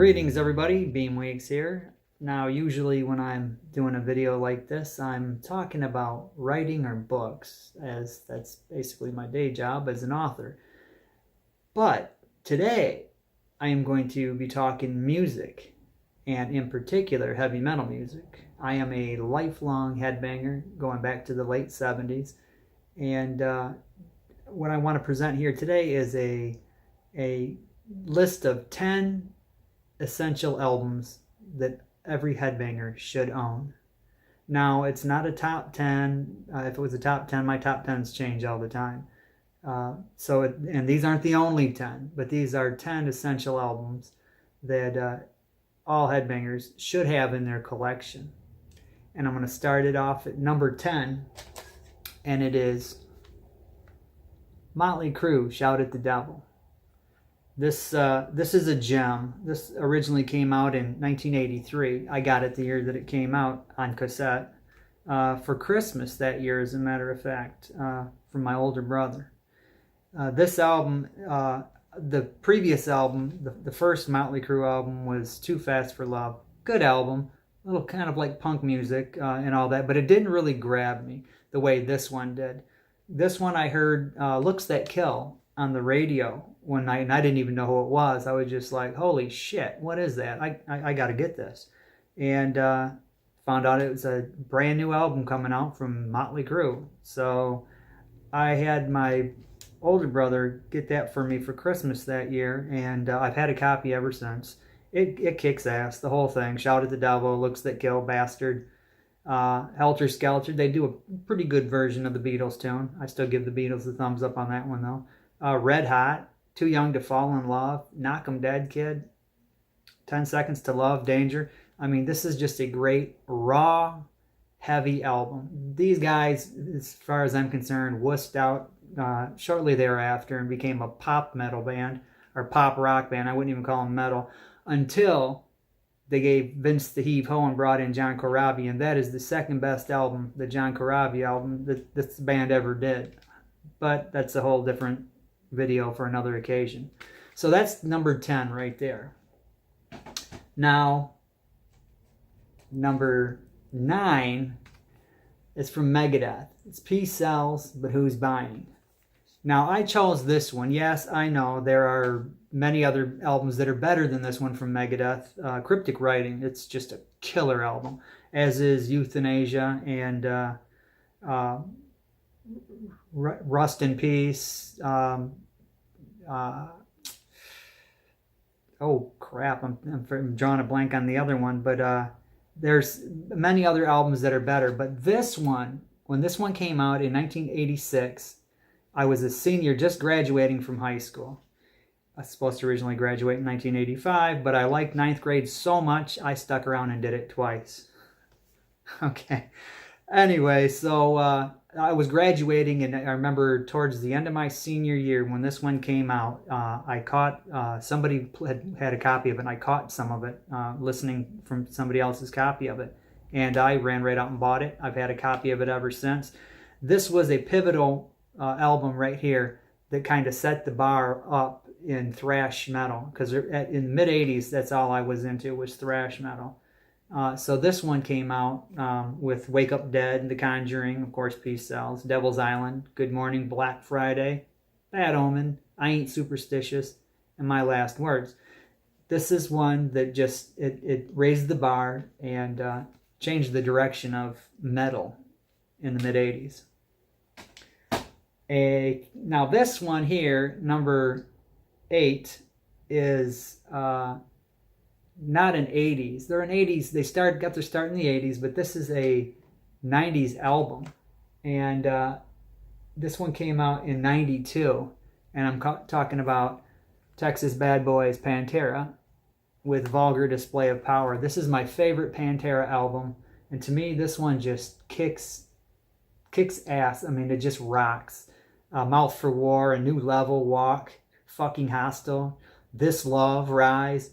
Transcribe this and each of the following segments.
Greetings everybody, Beem Weeks here. Now usually when I'm doing a video like this, I'm talking about writing or books, as that's basically my day job as an author. But today I am going to be talking music, and in particular heavy metal music. I am a lifelong headbanger going back to the late 70s, and what I want to present here today is a list of 10 essential albums that every headbanger should own. Now, it's not a top 10. If it was a top 10, my top 10s change all the time. And these aren't the only 10, but these are 10 essential albums that all headbangers should have in their collection. And I'm going to start it off at number 10, and it is Motley Crue, Shout at the Devil. This is a gem. This originally came out in 1983. I got it the year that it came out on cassette for Christmas that year, as a matter of fact, from my older brother. This album, the previous album, the first Motley Crue album was Too Fast for Love. Good album, a little kind of like punk music and all that, but it didn't really grab me the way this one did. This one I heard Looks That Kill on the radio one night, and I didn't even know who it was. I was just like, holy shit, what is that? I got to get this. And found out it was a brand new album coming out from Motley Crue. So I had my older brother get that for me for Christmas that year, and I've had a copy ever since. It kicks ass, the whole thing. Shout at the Devil, Looks That Kill, Bastard, Helter Skelter. They do a pretty good version of the Beatles tune. I still give the Beatles the thumbs up on that one, though. Red Hot, Too Young to Fall in Love, Knock 'Em Dead Kid, 10 Seconds to Love, Danger. I mean, this is just a great, raw, heavy album. These guys, as far as I'm concerned, wussed out shortly thereafter and became a pop metal band, or pop rock band. I wouldn't even call them metal, until they gave Vince the Heave Ho and brought in John Corabi, and that is the second best album, the John Corabi album, that this band ever did. But that's a whole different video for another occasion. So that's number 10 right there. Now, number 9 is from Megadeth. It's Peace Sells, but Who's Buying? Now, I chose this one. Yes, I know there are many other albums that are better than this one from Megadeth. Cryptic Writing, it's just a killer album, as is Euthanasia and Rust in Peace. Oh crap, I'm drawing a blank on the other one, but there's many other albums that are better. But this one, when this one came out in 1986, I was a senior just graduating from high school. I was supposed to originally graduate in 1985, but I liked 9th grade so much, I stuck around and did it twice. Okay. Anyway, so I was graduating, and I remember towards the end of my senior year when this one came out, I caught, somebody had a copy of it, and I caught some of it, listening from somebody else's copy of it, and I ran right out and bought it. I've had a copy of it ever since. This was a pivotal album right here that kind of set the bar up in thrash metal, because in the mid-'80s, that's all I was into was thrash metal. So this one came out with Wake Up Dead, The Conjuring, of course, Peace Sells, Devil's Island, Good Morning, Black Friday, Bad Omen, I Ain't Superstitious, and My Last Words. This is one that just, it raised the bar and changed the direction of metal in the mid-'80s. Now this one here, number 8, is not an 80s. They're an 80s. They got their start in the 80s, but this is a 90s album. And this one came out in 92. And I'm talking about Texas Bad Boys, Pantera, with Vulgar Display of Power. This is my favorite Pantera album. And to me, this one just kicks ass. I mean, it just rocks. Mouth for War, A New Level, Walk, Fucking Hostile, This Love, Rise.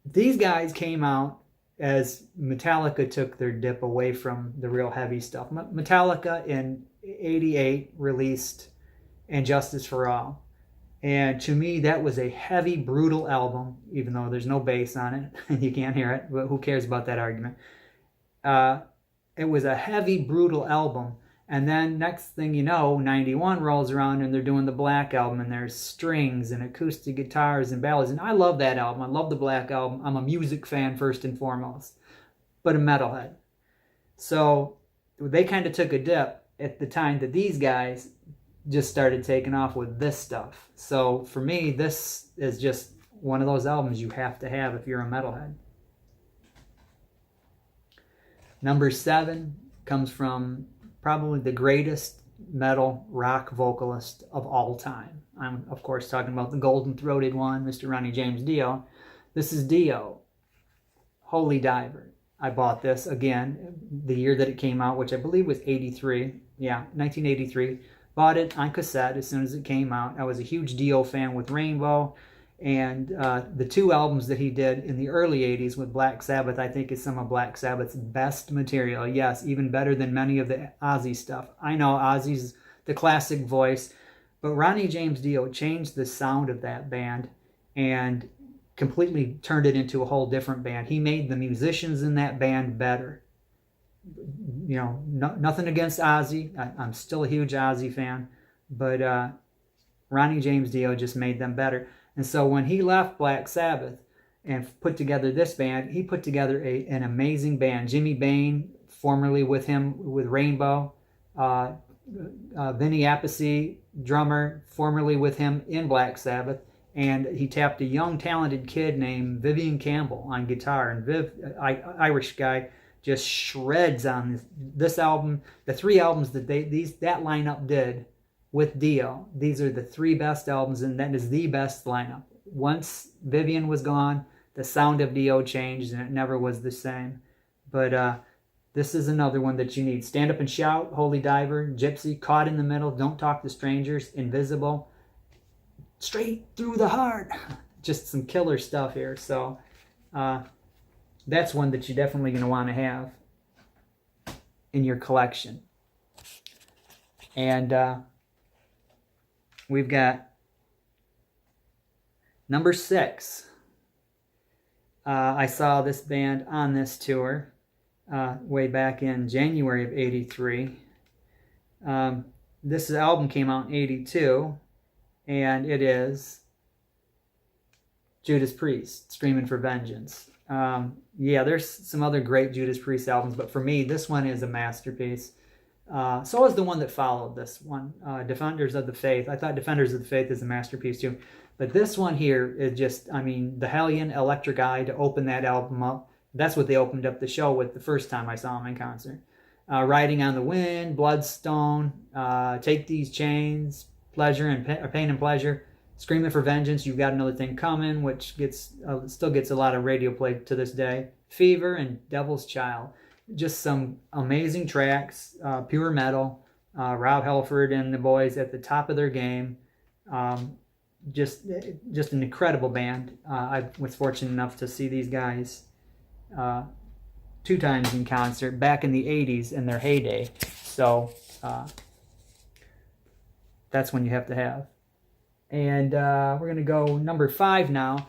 These guys came out as Metallica took their dip away from the real heavy stuff. Metallica in '88 released And Justice for All. And to me, that was a heavy, brutal album, even though there's no bass on it and you can't hear it. But who cares about that argument? It was a heavy, brutal album. And then next thing you know, 91 rolls around and they're doing the Black Album, and there's strings and acoustic guitars and ballads. And I love that album. I love the Black Album. I'm a music fan first and foremost, but a metalhead. So they kind of took a dip at the time that these guys just started taking off with this stuff. So for me, this is just one of those albums you have to have if you're a metalhead. Number 7 comes from probably the greatest metal rock vocalist of all time. I'm, of course, talking about the golden-throated one, Mr. Ronnie James Dio. This is Dio, Holy Diver. I bought this, again, the year that it came out, which I believe was 83. Yeah, 1983. Bought it on cassette as soon as it came out. I was a huge Dio fan with Rainbow. And the 2 albums that he did in the early 80s with Black Sabbath, I think is some of Black Sabbath's best material. Yes, even better than many of the Ozzy stuff. I know Ozzy's the classic voice, but Ronnie James Dio changed the sound of that band and completely turned it into a whole different band. He made the musicians in that band better. You know, nothing against Ozzy. I'm still a huge Ozzy fan, but Ronnie James Dio just made them better. And so when he left Black Sabbath and put together this band, he put together an amazing band. Jimmy Bain, formerly with him with Rainbow. Vinny Appice, drummer, formerly with him in Black Sabbath. And he tapped a young, talented kid named Vivian Campbell on guitar. And Viv, Irish guy, just shreds on this album. The 3 albums that that lineup did with Dio, these are the 3 best albums, and that is the best lineup. Once Vivian was gone, the sound of Dio changed, and it never was the same. But this is another one that you need. Stand Up and Shout, Holy Diver, Gypsy, Caught in the Middle, Don't Talk to Strangers, Invisible, Straight Through the Heart. Just some killer stuff here. So that's one that you're definitely going to want to have in your collection. And we've got number 6. I saw this band on this tour way back in January of 83. This album came out in 82, and it is Judas Priest, Screaming for Vengeance. Yeah, there's some other great Judas Priest albums, but for me, this one is a masterpiece. So is the one that followed this one, Defenders of the Faith. I thought Defenders of the Faith is a masterpiece too. But this one here is just, I mean, the Hellion, Electric Eye, to open that album up. That's what they opened up the show with the first time I saw them in concert. Riding on the Wind, Bloodstone, Take These Chains, Pleasure and Pain and Pleasure, Screaming for Vengeance, You've Got Another Thing Coming, which still gets a lot of radio play to this day. Fever and Devil's Child. Just some amazing tracks, pure metal. Rob Halford and the boys at the top of their game. Just an incredible band. I was fortunate enough to see these guys 2 times in concert back in the 80s in their heyday. So that's one you have to have. And we're going to go number 5 now.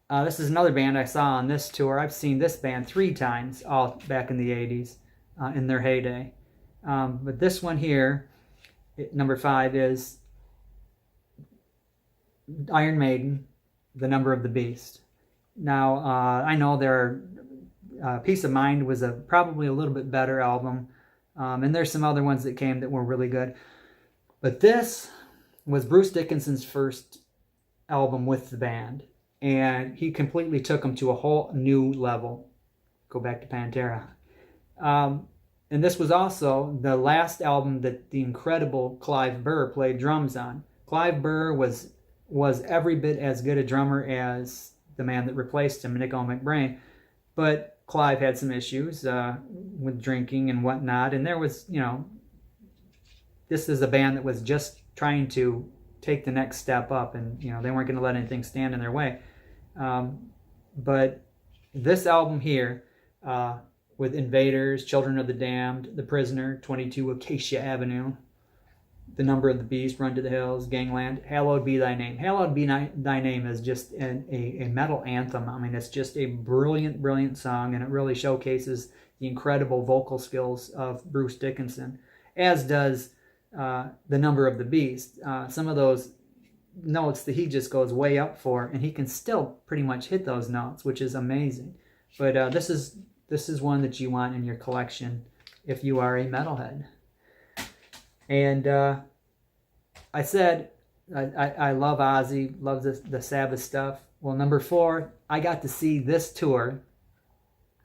This is another band I saw on this tour. I've seen this band 3 times, all back in the 80s, in their heyday. But this one here, number 5, is Iron Maiden, The Number of the Beast. Now, I know Peace of Mind was probably a little bit better album, and there's some other ones that came that were really good. But this was Bruce Dickinson's first album with the band. And he completely took them to a whole new level. Go back to Pantera. And this was also the last album that the incredible Clive Burr played drums on. Clive Burr was every bit as good a drummer as the man that replaced him, Nico McBrain. But Clive had some issues with drinking and whatnot. And there was, this is a band that was just trying to take the next step up. And, they weren't going to let anything stand in their way. But this album here, with Invaders, Children of the Damned, The Prisoner, 22 Acacia Avenue, The Number of the Beast, Run to the Hills, Gangland, Hallowed Be Thy Name. Hallowed Be Thy Name is just a metal anthem. I mean, it's just a brilliant, brilliant song, and it really showcases the incredible vocal skills of Bruce Dickinson, as does The Number of the Beast. Some of those notes that he just goes way up for, and he can still pretty much hit those notes, which is amazing. But this is one that you want in your collection if you are a metalhead. And I said I love Ozzy, love the Sabbath stuff. Well, number 4, I got to see this tour,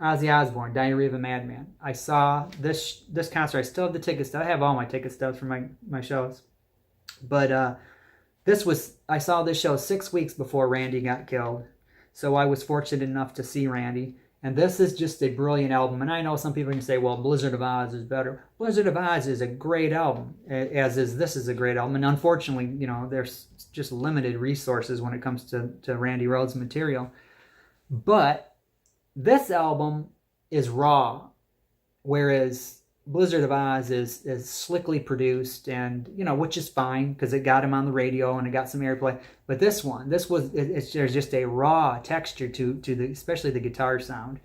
Ozzy Osbourne, Diary of a Madman. I saw this concert. I still have the ticket stubs. I have all my ticket stubs for my shows. But I saw this show 6 weeks before Randy got killed. So I was fortunate enough to see Randy. And this is just a brilliant album. And I know some people can say, well, Blizzard of Oz is better. Blizzard of Oz is a great album, as is this is a great album. And unfortunately, there's just limited resources when it comes to Randy Rhoads material. But this album is raw, whereas Blizzard of Oz is slickly produced, and which is fine because it got him on the radio and it got some airplay. But there's just a raw texture to especially the guitar sound,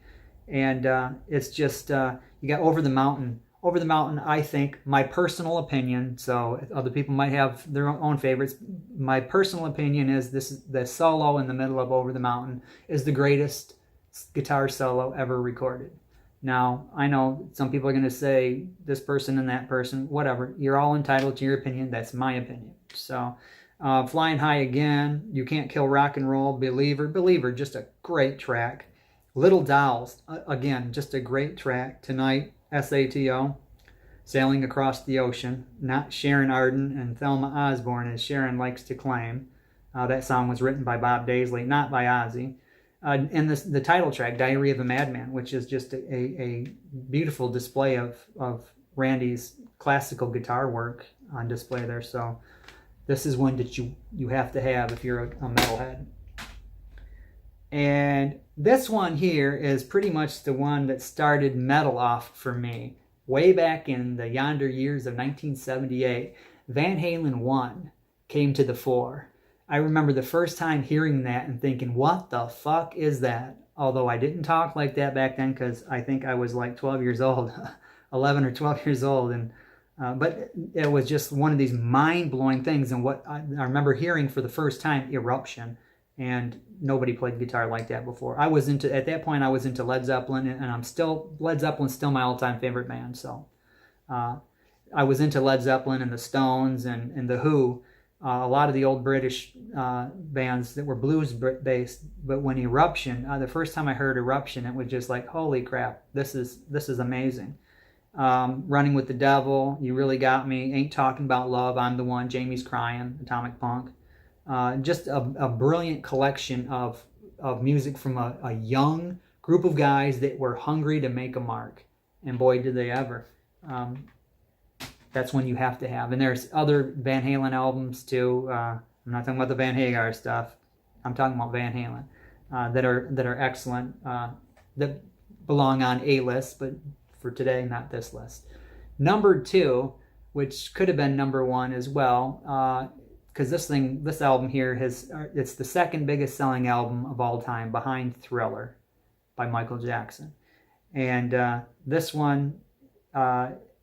and it's just you got Over the Mountain. Over the Mountain, I think, my personal opinion. So other people might have their own favorites. My personal opinion is the solo in the middle of Over the Mountain is the greatest guitar solo ever recorded. Now, I know some people are going to say this person and that person, whatever. You're all entitled to your opinion. That's my opinion. So, Flying High Again, You Can't Kill Rock and Roll, Believer, just a great track. Little Dolls, again, just a great track. Tonight, SATO, Sailing Across the Ocean, not Sharon Arden and Thelma Osborne, as Sharon likes to claim. That song was written by Bob Daisley, not by Ozzy. And the title track, Diary of a Madman, which is just a beautiful display of Randy's classical guitar work on display there. So this is one that you have to have if you're a metalhead. And this one here is pretty much the one that started metal off for me. Way back in the yonder years of 1978, Van Halen 1 came to the fore. I remember the first time hearing that and thinking, what the fuck is that? Although I didn't talk like that back then because I think I was like 12 years old, 11 or 12 years old. But it was just one of these mind-blowing things. And what I remember hearing for the first time, Eruption. And nobody played guitar like that before. At that point, I was into Led Zeppelin, and Led Zeppelin's still my all-time favorite band. So I was into Led Zeppelin and the Stones and the Who. A lot of the old British bands that were blues-based, but when Eruption, the first time I heard Eruption, it was just like, holy crap, this is amazing. Running with the Devil, You Really Got Me, Ain't Talking About Love, I'm the One, Jamie's Crying, Atomic Punk. Just a brilliant collection of music from a young group of guys that were hungry to make a mark, and boy, did they ever. That's one you have to have. And there's other Van Halen albums too. I'm not talking about the Van Hagar stuff. I'm talking about Van Halen that are excellent, that belong on a list, but for today, not this list. Number 2, which could have been number 1 as well, because this album here it's the second biggest selling album of all time, behind Thriller by Michael Jackson. And this one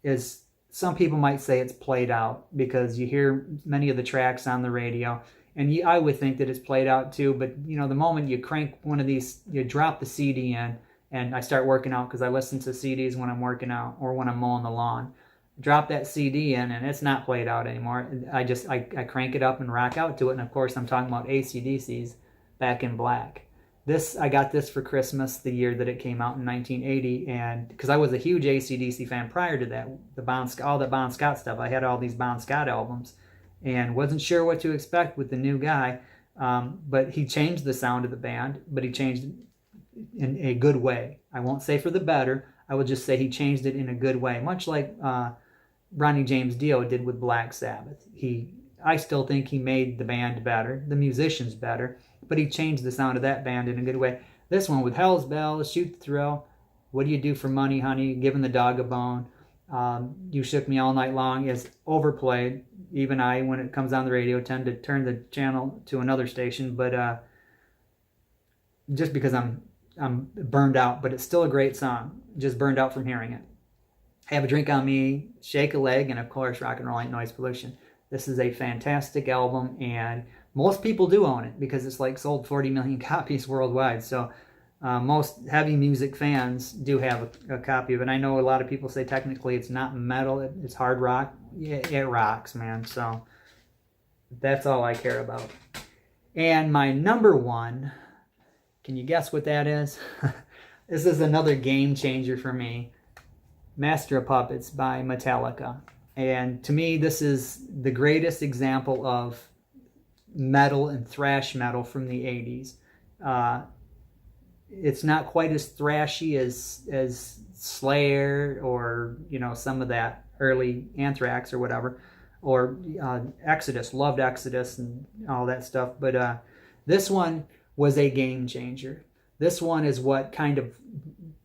is, some people might say it's played out because you hear many of the tracks on the radio, and I would think that it's played out too. But the moment you crank one of these, you drop the CD in, and I start working out because I listen to CDs when I'm working out or when I'm mowing the lawn. Drop that CD in, and it's not played out anymore. I crank it up and rock out to it. And of course, I'm talking about ACDC's Back in Black. I got this for Christmas the year that it came out in 1980, and because I was a huge AC/DC fan prior to that, all the Bon Scott stuff. I had all these Bon Scott albums, and wasn't sure what to expect with the new guy. But he changed the sound of the band, but he changed it in a good way. I won't say for the better. I will just say he changed it in a good way, much like Ronnie James Dio did with Black Sabbath. I still think he made the band better, the musicians better, but he changed the sound of that band in a good way. This one with Hell's Bells, Shoot the Thrill, What Do You Do for Money, Honey, Giving the Dog a Bone, You Shook Me All Night Long is overplayed. Even I, when it comes on the radio, tend to turn the channel to another station, but just because I'm burned out. But it's still a great song. Just burned out from hearing it. Have a Drink on Me, Shake a Leg, and of course Rock and Roll Ain't Noise Pollution. This is a fantastic album, and most people do own it because it's like sold 40 million copies worldwide. So most heavy music fans do have a copy of it. I know a lot of people say technically it's not metal, it's hard rock. Yeah, it rocks, man. So that's all I care about. And my number one, can you guess what that is? This is another game changer for me. Master of Puppets by Metallica. And to me, this is the greatest example of metal and thrash metal from the 80s. It's not quite as thrashy as Slayer or, you know, some of that early Anthrax or whatever, or Exodus. Loved Exodus and all that stuff. But this one was a game changer. This one is what kind of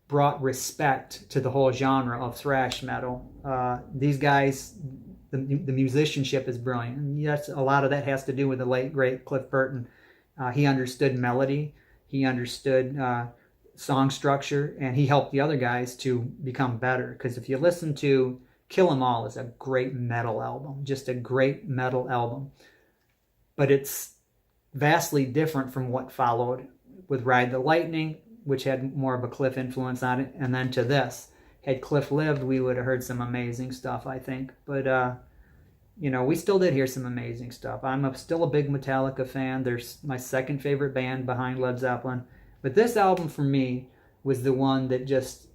brought respect to the whole genre of thrash metal. These guys, the musicianship is brilliant. And yes, a lot of that has to do with the late, great Cliff Burton. He understood melody. He understood song structure, and he helped the other guys to become better. Because if you listen to Kill 'Em All, is a great metal album, just a great metal album. But it's vastly different from what followed with Ride the Lightning, which had more of a Cliff influence on it, and then to this. Had Cliff lived, we would have heard some amazing stuff, I think. But, you know, we still did hear some amazing stuff. I'm still a big Metallica fan. They're my second favorite band behind Led Zeppelin. But this album, for me, was the one that just,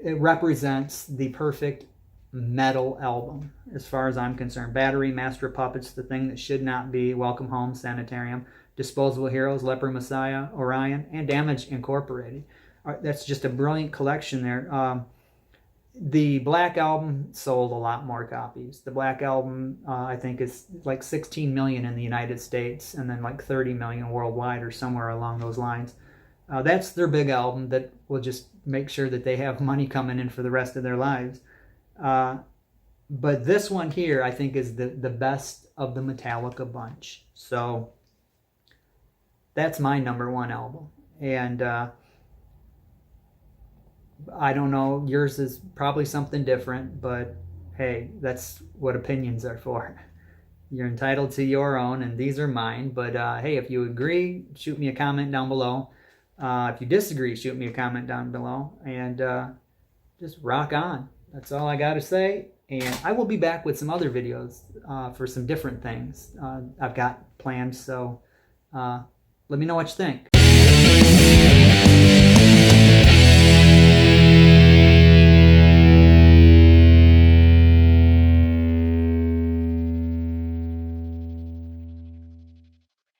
it represents the perfect metal album, as far as I'm concerned. Battery, Master of Puppets, The Thing That Should Not Be, Welcome Home, Sanitarium, Disposable Heroes, Leper Messiah, Orion, and Damage Incorporated. That's just a brilliant collection there. The Black Album sold a lot more copies. The Black Album, I think, is like 16 million in the United States, and then like 30 million worldwide, or somewhere along those lines. That's their big album that will just make sure that they have money coming in for the rest of their lives. But this one here, I think, is the best of the Metallica bunch. So that's my number one album. And I don't know, yours is probably something different, but hey, that's what opinions are for. You're entitled to your own, and these are mine. But hey, if you agree, shoot me a comment down below. If you disagree, shoot me a comment down below. And just rock on. That's all I got to say. And I will be back with some other videos for some different things I've got planned. So let me know what you think.